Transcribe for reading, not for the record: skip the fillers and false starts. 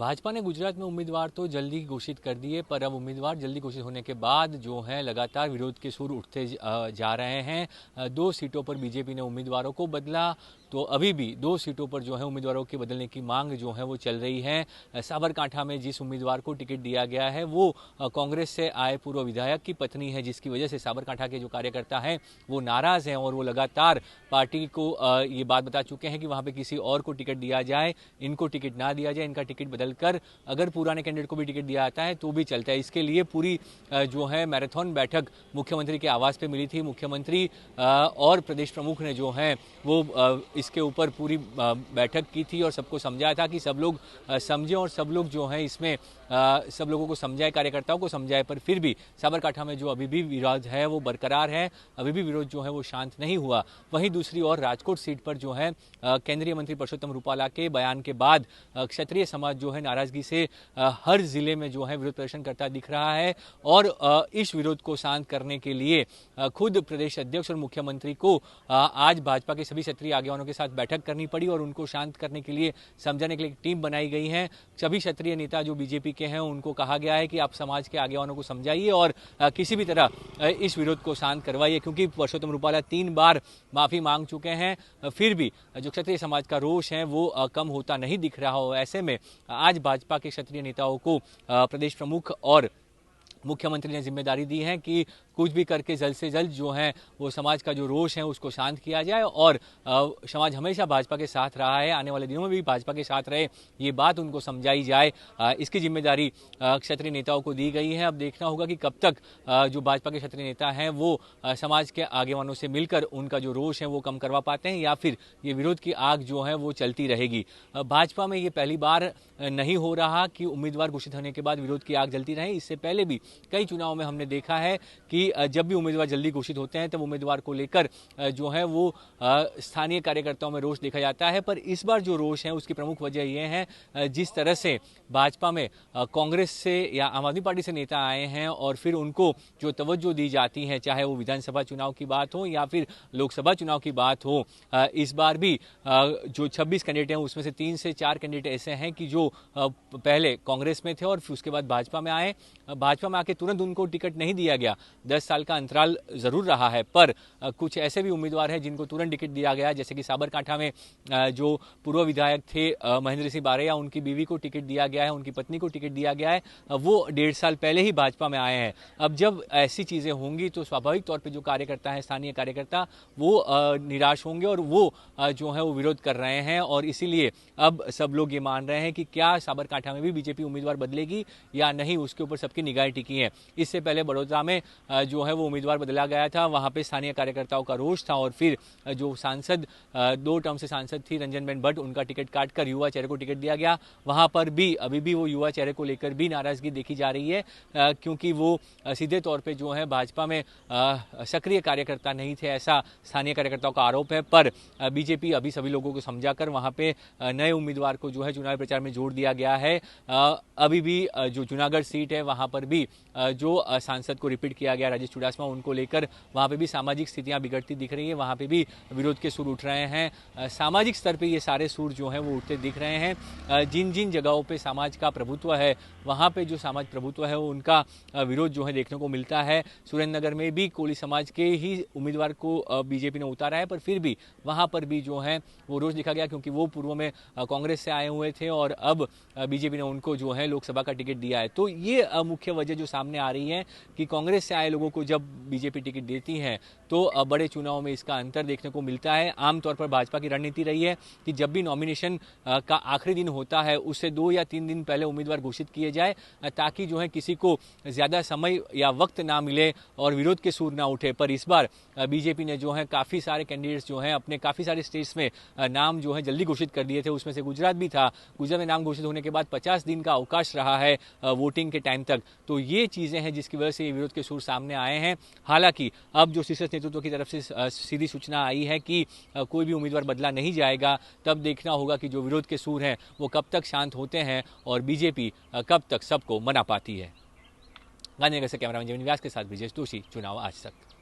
भाजपा ने गुजरात में उम्मीदवार तो जल्दी घोषित कर दिए, पर अब उम्मीदवार जल्दी घोषित होने के बाद जो है लगातार विरोध के सुर उठते जा रहे हैं। 2 सीटों पर बीजेपी ने उम्मीदवारों को बदला, तो अभी भी 2 सीटों पर जो है उम्मीदवारों के बदलने की मांग जो है वो चल रही है। साबरकांठा में जिस उम्मीदवार को टिकट दिया गया है वो कांग्रेस से आए पूर्व विधायक की पत्नी है, जिसकी वजह से साबरकांठा के जो कार्यकर्ता हैं वो नाराज हैं और वो लगातार पार्टी को ये बात बता चुके हैं कि वहां पे किसी और को टिकट दिया जाए, इनको टिकट ना दिया जाए, इनका टिकट बदलकर अगर पुराने कैंडिडेट को भी टिकट दिया जाता है तो भी चलता है। इसके लिए पूरी जो है मैराथन बैठक मुख्यमंत्री के आवास पे मिली थी। मुख्यमंत्री और प्रदेश प्रमुख ने जो है वो इसके ऊपर पूरी बैठक की थी और सबको समझाया था कि सब लोग समझें और सब लोग जो है इसमें सब लोगों को समझाए, कार्यकर्ताओं को समझाए, पर फिर भी साबरकांठा में जो अभी भी विरोध है वो बरकरार है, अभी भी विरोध जो है वो शांत नहीं हुआ। वहीं दूसरी ओर राजकोट सीट पर जो है केंद्रीय मंत्री परसोत्तम रूपाला के बयान के बाद क्षत्रिय समाज जो है नाराजगी से हर जिले में जो है विरोध प्रदर्शन करता दिख रहा है और इस विरोध को शांत करने के लिए खुद प्रदेश अध्यक्ष और मुख्यमंत्री को आज भाजपा के सभी क्षत्रिय आगेवानों के साथ बैठक करनी पड़ी और उनको शांत करने के लिए, समझाने के लिए टीम बनाई गई है। सभी क्षत्रिय नेता जो बीजेपी के हैं उनको कहा गया है कि आप समाज के आगेवानों को समझाइए और किसी भी तरह इस विरोध को शांत करवाइए, क्योंकि परसोत्तम रूपाला 3 बार माफी मांग चुके हैं, फिर भी जो क्षत्रिय समाज का रोष है वो कम होता नहीं दिख रहा हो। ऐसे में आज भाजपा के क्षत्रिय नेताओं को प्रदेश प्रमुख और मुख्यमंत्री ने जिम्मेदारी दी है कि कुछ भी करके जल्द से जल्द जो है वो समाज का जो रोष है उसको शांत किया जाए और समाज हमेशा भाजपा के साथ रहा है, आने वाले दिनों में भी भाजपा के साथ रहे, ये बात उनको समझाई जाए। इसकी जिम्मेदारी क्षत्रिय नेताओं को दी गई है। अब देखना होगा कि कब तक जो भाजपा के क्षत्रिय नेता हैं वो समाज के आगेवानों से मिलकर उनका जो रोष है वो कम करवा पाते हैं या फिर ये विरोध की आग जो है वो चलती रहेगी। भाजपा में ये पहली बार नहीं हो रहा कि उम्मीदवार घोषित होने के बाद विरोध की आग जलती रहे। इससे पहले भी कई चुनावों में हमने देखा है कि जब भी उम्मीदवार जल्दी घोषित होते हैं तब उम्मीदवार को लेकर जो है वो स्थानीय कार्यकर्ताओं में रोष देखा जाता है, पर इस बार जो रोष है उसकी प्रमुख वजह यह है जिस तरह से भाजपा में कांग्रेस से या आम आदमी पार्टी से नेता आए हैं और फिर उनको जो तवज्जो दी जाती है, चाहे वो विधानसभा चुनाव की बात हो या फिर लोकसभा चुनाव की बात हो, इस बार भी जो 26 कैंडिडेट हैं उसमें से 3 से 4 कैंडिडेट ऐसे हैं कि जो पहले कांग्रेस में थे और फिर उसके बाद भाजपा में आए। भाजपा में आके तुरंत उनको टिकट नहीं दिया गया, 10 साल का अंतराल जरूर रहा है, पर कुछ ऐसे भी उम्मीदवार हैं जिनको तुरंत टिकट दिया गया, जैसे कि साबरकांठा में जो पूर्व विधायक थे महेंद्र सिंह बारैया, उनकी बीवी को टिकट दिया गया है, उनकी पत्नी को टिकट दिया गया है, वो 1.5 साल पहले ही भाजपा में आए हैं। अब जब ऐसी चीजें होंगी तो स्वाभाविक तौर पर जो कार्यकर्ता है, स्थानीय कार्यकर्ता, वो निराश होंगे और वो जो है वो विरोध कर रहे हैं और इसीलिए अब सब लोग ये मान रहे हैं कि क्या साबरकांठा में भी बीजेपी उम्मीदवार बदलेगी या नहीं, उसके ऊपर सबकी निगाहें टिकी हैं। इससे पहले बड़ौदा में जो है वो उम्मीदवार बदला गया था, वहां पे स्थानीय कार्यकर्ताओं का रोष था और फिर जो सांसद 2 टर्म से सांसद थी रंजनबेन भट्ट, उनका टिकट काटकर युवा चेहरे को टिकट दिया गया। वहां पर भी अभी भी वो युवा चेहरे को लेकर भी नाराजगी देखी जा रही है, क्योंकि वो सीधे तौर पर जो है भाजपा में सक्रिय कार्यकर्ता नहीं थे, ऐसा स्थानीय कार्यकर्ताओं का आरोप है। पर बीजेपी अभी सभी लोगों को समझाकर वहां पे नए उम्मीदवार को जो है चुनावी प्रचार में जोड़ दिया गया है। अभी भी जो जूनागढ़ सीट है वहां पर भी जो सांसद को रिपीट किया गया राजेश चुडासमा, उनको लेकर वहां पे भी सामाजिक स्थितियां बिगड़ती दिख रही है, वहां पे भी विरोध के सुर उठ रहे हैं। सामाजिक स्तर पे ये सारे सुर जो हैं वो उठते दिख रहे हैं। जिन जिन जगहों पे समाज का प्रभुत्व है वहां पे जो समाज प्रभुत्व है उनका विरोध जो है देखने को मिलता है। सुरेंद्रनगर में भी कोली समाज के ही उम्मीदवार को बीजेपी ने उतारा है, पर फिर भी वहां पर भी जो है वो रोष दिखा गया, क्योंकि वो पूर्व में कांग्रेस से आए हुए थे और अब बीजेपी ने उनको जो है लोकसभा का टिकट दिया है। तो ये मुख्य वजह जो सामने आ रही है कि कांग्रेस से आए लोगों को जब बीजेपी टिकट देती है तो बड़े चुनाव में इसका अंतर देखने को मिलता है। आमतौर पर भाजपा की रणनीति रही है कि जब भी नॉमिनेशन का आखिरी दिन होता है उससे 2 या 3 दिन पहले उम्मीदवार घोषित किए जाए, ताकि जो है किसी को ज्यादा समय या वक्त ना मिले और विरोध के सुर ना उठे। पर इस बार बीजेपी ने जो है काफी सारे कैंडिडेट्स जो हैं अपने काफी सारे स्टेट्स में नाम जो है जल्दी घोषित कर दिए थे, उसमें से गुजरात भी था। गुजरात में नाम घोषित होने के बाद 50 दिन का अवकाश रहा है वोटिंग के टाइम तक। तो ये चीजें हैं जिसकी वजह से ये विरोध के सुर सामने आए हैं। हालांकि अब जो शीर्ष नेतृत्व की तरफ से सीधी सूचना आई है कि कोई भी उम्मीदवार बदला नहीं जाएगा, तब देखना होगा कि जो विरोध के सुर हैं वो कब तक शांत होते हैं और बीजेपी कब तक सबको मना पाती है। गांधीनगर से कैमरामैन जीवन व्यास के साथ ब्रिजेश दोषी, चुनाव आज तक।